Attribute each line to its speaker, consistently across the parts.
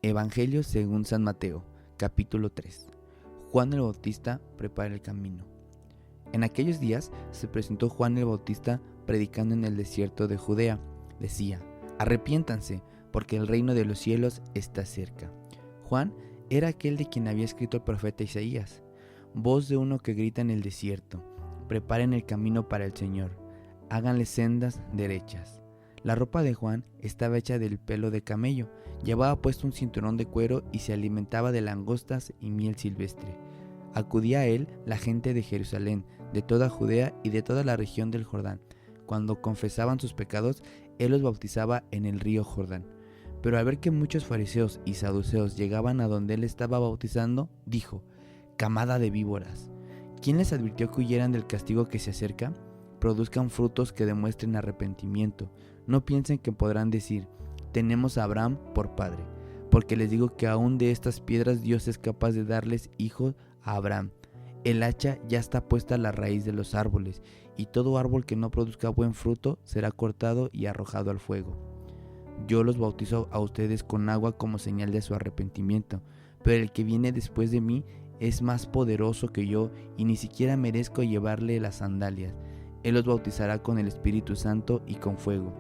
Speaker 1: Evangelio según San Mateo, capítulo 3. Juan el Bautista prepara el camino. En aquellos días se presentó Juan el Bautista predicando en el desierto de Judea. Decía: arrepiéntanse, porque el reino de los cielos está cerca. Juan era aquel de quien había escrito el profeta Isaías: voz de uno que grita en el desierto, preparen el camino para el Señor, háganle sendas derechas. La ropa de Juan estaba hecha del pelo de camello, llevaba puesto un cinturón de cuero y se alimentaba de langostas y miel silvestre. Acudía a él la gente de Jerusalén, de toda Judea y de toda la región del Jordán. Cuando confesaban sus pecados, él los bautizaba en el río Jordán. Pero al ver que muchos fariseos y saduceos llegaban a donde él estaba bautizando, dijo: camada de víboras, ¿quién les advirtió que huyeran del castigo que se acerca? Produzcan frutos que demuestren arrepentimiento. No piensen que podrán decir: tenemos a Abraham por padre, porque les digo que aún de estas piedras Dios es capaz de darles hijos a Abraham. El hacha ya está puesta a la raíz de los árboles, y todo árbol que no produzca buen fruto será cortado y arrojado al fuego. Yo los bautizo a ustedes con agua como señal de su arrepentimiento, pero el que viene después de mí es más poderoso que yo, y ni siquiera merezco llevarle las sandalias. Él los bautizará con el Espíritu Santo y con fuego.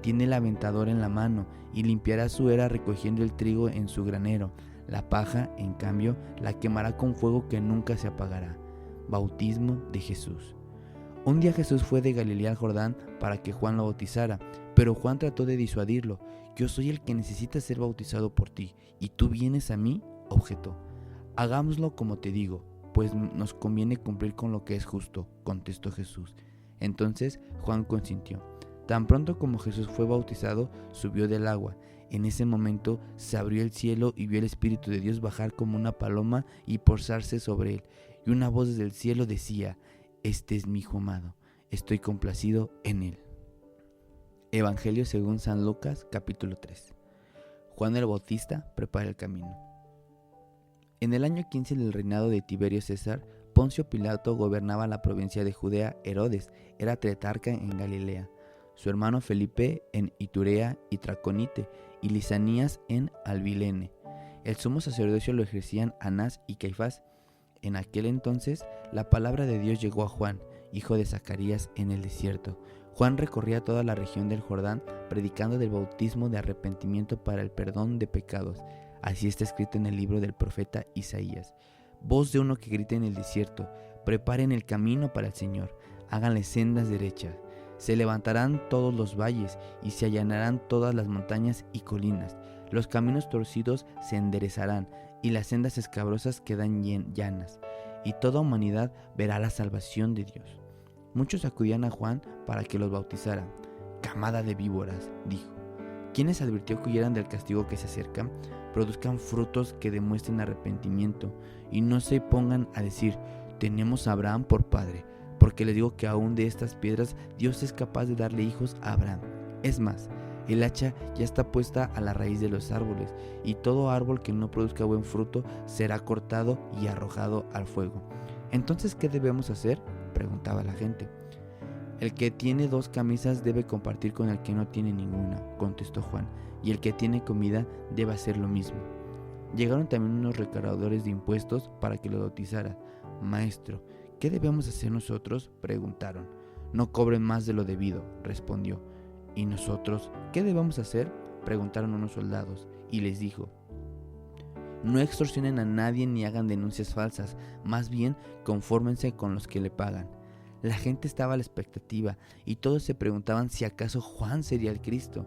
Speaker 1: Tiene el aventador en la mano y limpiará su era recogiendo el trigo en su granero. La paja, en cambio, la quemará con fuego que nunca se apagará. Bautismo de Jesús. Un día Jesús fue de Galilea al Jordán para que Juan lo bautizara, pero Juan trató de disuadirlo. Yo soy el que necesita ser bautizado por ti, ¿y tú vienes a mí?, objetó. Hagámoslo como te digo, pues nos conviene cumplir con lo que es justo, contestó Jesús. Entonces Juan consintió. Tan pronto como Jesús fue bautizado, subió del agua. En ese momento se abrió el cielo y vio el Espíritu de Dios bajar como una paloma y posarse sobre él. Y una voz desde el cielo decía: este es mi Hijo amado, estoy complacido en él. Evangelio según San Lucas, capítulo 3. Juan el Bautista prepara el camino. En el año 15 del reinado de Tiberio César, Poncio Pilato gobernaba la provincia de Judea. Herodes era tetrarca en Galilea, su hermano Felipe en Iturea y Traconite, y Lisanías en Albilene. El sumo sacerdocio lo ejercían Anás y Caifás. En aquel entonces la palabra de Dios llegó a Juan, hijo de Zacarías, en el desierto. Juan recorría toda la región del Jordán, predicando del bautismo de arrepentimiento para el perdón de pecados. Así está escrito en el libro del profeta Isaías: voz de uno que grita en el desierto, preparen el camino para el Señor, háganle sendas derechas. Se levantarán todos los valles y se allanarán todas las montañas y colinas. Los caminos torcidos se enderezarán y las sendas escabrosas quedan llanas, y toda humanidad verá la salvación de Dios. Muchos acudían a Juan para que los bautizara. Camada de víboras, dijo, ¿quién les advirtió que huyeran del castigo que se acerca? Produzcan frutos que demuestren arrepentimiento, y no se pongan a decir: tenemos a Abraham por padre, porque les digo que aún de estas piedras Dios es capaz de darle hijos a Abraham. Es más, el hacha ya está puesta a la raíz de los árboles, y todo árbol que no produzca buen fruto será cortado y arrojado al fuego. Entonces, ¿qué debemos hacer?, preguntaba la gente. El que tiene 2 camisas debe compartir con el que no tiene ninguna, contestó Juan, y el que tiene comida debe hacer lo mismo. Llegaron también unos recaudadores de impuestos para que lo bautizara. Maestro, ¿qué debemos hacer nosotros?, preguntaron. No cobren más de lo debido, respondió. ¿Y nosotros qué debemos hacer?, preguntaron unos soldados, y les dijo: no extorsionen a nadie ni hagan denuncias falsas, más bien confórmense con los que le pagan. La gente estaba a la expectativa, y todos se preguntaban si acaso Juan sería el Cristo.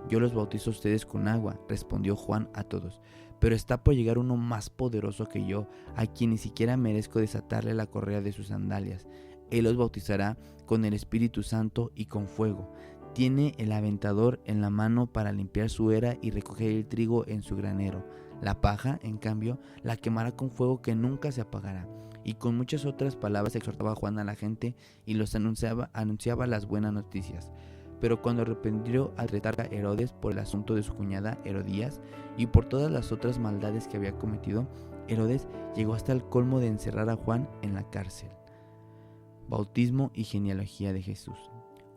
Speaker 1: Yo los bautizo a ustedes con agua, respondió Juan a todos, pero está por llegar uno más poderoso que yo, a quien ni siquiera merezco desatarle la correa de sus sandalias. Él los bautizará con el Espíritu Santo y con fuego. Tiene el aventador en la mano para limpiar su era y recoger el trigo en su granero. La paja, en cambio, la quemará con fuego que nunca se apagará. Y con muchas otras palabras exhortaba Juan a la gente y los anunciaba las buenas noticias. Pero cuando arrepintió al tetrarca Herodes por el asunto de su cuñada Herodías y por todas las otras maldades que había cometido, Herodes llegó hasta el colmo de encerrar a Juan en la cárcel. Bautismo y genealogía de Jesús.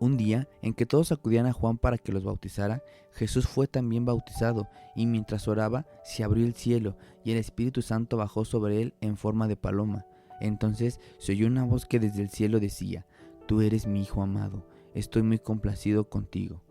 Speaker 1: Un día, en que todos acudían a Juan para que los bautizara, Jesús fue también bautizado, y mientras oraba, se abrió el cielo, y el Espíritu Santo bajó sobre él en forma de paloma. Entonces se oyó una voz que desde el cielo decía: Tú eres mi Hijo amado, estoy muy complacido contigo.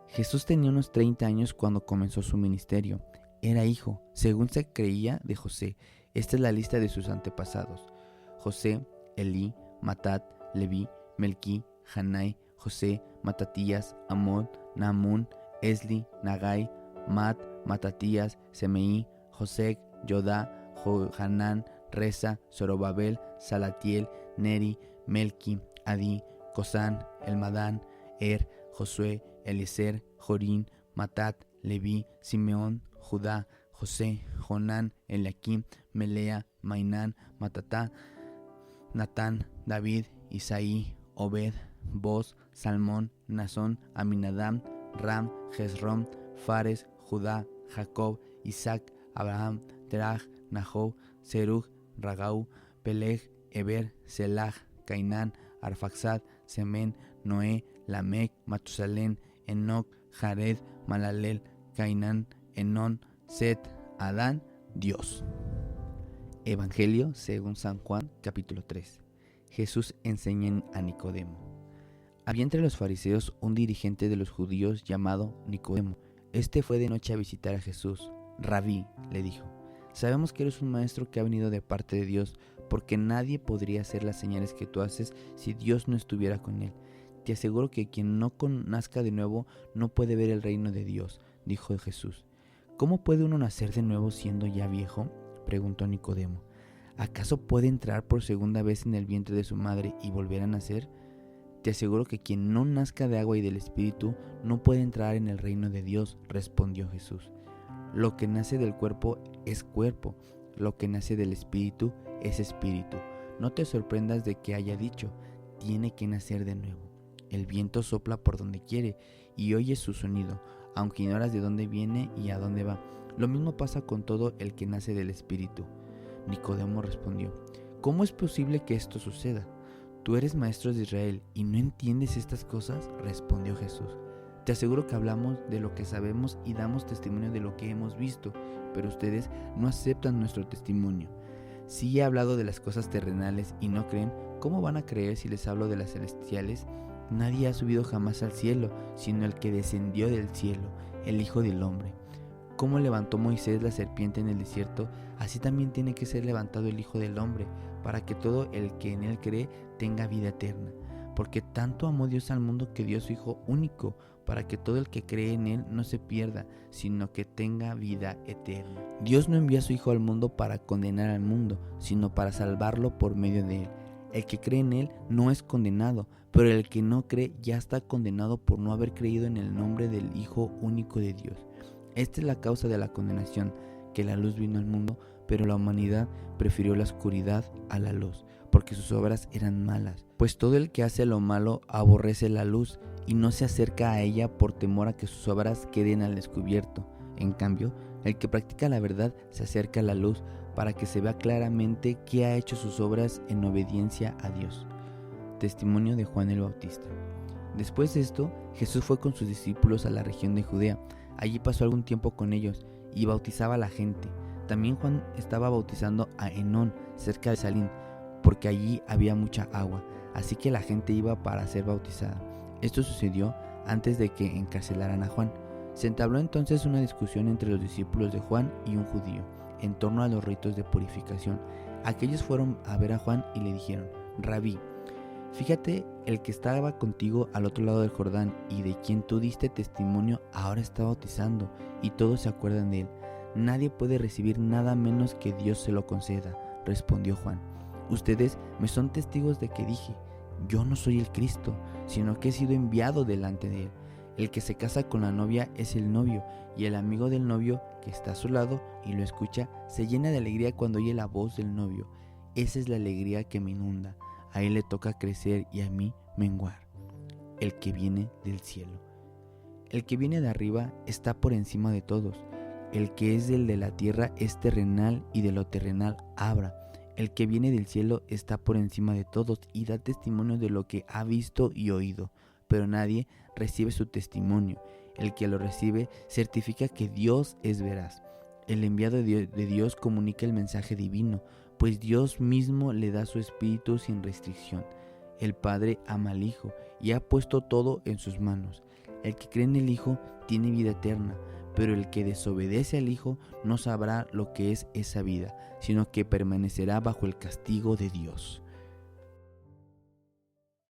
Speaker 1: Jesús tenía unos 30 años cuando comenzó su ministerio. Era hijo, según se creía, de José. Esta es la lista de sus antepasados: José, Elí, Matat, Leví, Melquí, Janai, José, Matatías, Amón, Naamún, Esli, Nagai, Matatías, Semeí, José, Jodá, Johanán, Reza, Zorobabel, Salatiel, Neri, Melqui, Adí, Cosán, Elmadán, Josué, Eliezer, Jorín, Matat, Leví, Simeón, Judá, José, Jonán, Eliaquim, Melea, Mainán, Matatá, Natán, David, Isaí, Obed, Boz, Salmón, Nazón, Aminadab, Ram, Jezrón, Fares, Judá, Jacob, Isaac, Abraham, Terach, Nahor, Serug, Ragau, Peleg, Eber, Selah, Cainán, Arfaxad, Semen, Noé, Lamec, Matusalén, Enoc, Jared, Malalel, Cainán, Enón, Set, Adán, Dios. Evangelio según San Juan, capítulo 3. Jesús enseña a Nicodemo. Había entre los fariseos un dirigente de los judíos llamado Nicodemo. Este fue de noche a visitar a Jesús. Rabí, le dijo, sabemos que eres un maestro que ha venido de parte de Dios, porque nadie podría hacer las señales que tú haces si Dios no estuviera con él. Te aseguro que quien no nazca de nuevo no puede ver el reino de Dios, dijo Jesús. ¿Cómo puede uno nacer de nuevo siendo ya viejo?, preguntó Nicodemo. ¿Acaso puede entrar por segunda vez en el vientre de su madre y volver a nacer? Te aseguro que quien no nazca de agua y del Espíritu no puede entrar en el reino de Dios, respondió Jesús. Lo que nace del cuerpo es cuerpo, lo que nace del Espíritu es espíritu. No te sorprendas de que haya dicho, tiene que nacer de nuevo. El viento sopla por donde quiere y oyes su sonido, aunque ignoras de dónde viene y a dónde va. Lo mismo pasa con todo el que nace del Espíritu. Nicodemo respondió, ¿cómo es posible que esto suceda? ¿Tú eres maestro de Israel y no entiendes estas cosas?, respondió Jesús. Te aseguro que hablamos de lo que sabemos y damos testimonio de lo que hemos visto, pero ustedes no aceptan nuestro testimonio. Si he hablado de las cosas terrenales y no creen, ¿cómo van a creer si les hablo de las celestiales? Nadie ha subido jamás al cielo, sino el que descendió del cielo, el Hijo del Hombre. Como levantó Moisés la serpiente en el desierto, así también tiene que ser levantado el Hijo del Hombre, para que todo el que en él cree tenga vida eterna. Porque tanto amó Dios al mundo que dio a su Hijo único, para que todo el que cree en él no se pierda, sino que tenga vida eterna. Dios no envió a su Hijo al mundo para condenar al mundo, sino para salvarlo por medio de él. El que cree en él no es condenado, pero el que no cree ya está condenado por no haber creído en el nombre del Hijo único de Dios. Esta es la causa de la condenación, que la luz vino al mundo, pero la humanidad prefirió la oscuridad a la luz, porque sus obras eran malas. Pues todo el que hace lo malo aborrece la luz y no se acerca a ella por temor a que sus obras queden al descubierto. En cambio, el que practica la verdad se acerca a la luz para que se vea claramente que ha hecho sus obras en obediencia a Dios. Testimonio de Juan el Bautista. Después de esto, Jesús fue con sus discípulos a la región de Judea. Allí pasó algún tiempo con ellos y bautizaba a la gente. También Juan estaba bautizando a Enón, cerca de Salín, porque allí había mucha agua, así que la gente iba para ser bautizada. Esto sucedió antes de que encarcelaran a Juan. Se entabló entonces una discusión entre los discípulos de Juan y un judío, en torno a los ritos de purificación. Aquellos fueron a ver a Juan y le dijeron, Rabí, fíjate, el que estaba contigo al otro lado del Jordán y de quien tú diste testimonio ahora está bautizando, y todos se acuerdan de él. Nadie puede recibir nada menos que Dios se lo conceda, respondió Juan. Ustedes me son testigos de que dije, yo no soy el Cristo, sino que he sido enviado delante de él. El que se casa con la novia es el novio, y el amigo del novio que está a su lado y lo escucha, se llena de alegría cuando oye la voz del novio. Esa es la alegría que me inunda. A él le toca crecer y a mí menguar. El que viene del cielo. El que viene de arriba está por encima de todos. El que es del de la tierra es terrenal y de lo terrenal habla. El que viene del cielo está por encima de todos y da testimonio de lo que ha visto y oído. pero nadie recibe su testimonio. El que lo recibe certifica que Dios es veraz. El enviado de Dios comunica el mensaje divino, pues Dios mismo le da su espíritu sin restricción. El Padre ama al Hijo y ha puesto todo en sus manos. El que cree en el Hijo tiene vida eterna, pero el que desobedece al Hijo no sabrá lo que es esa vida, sino que permanecerá bajo el castigo de Dios.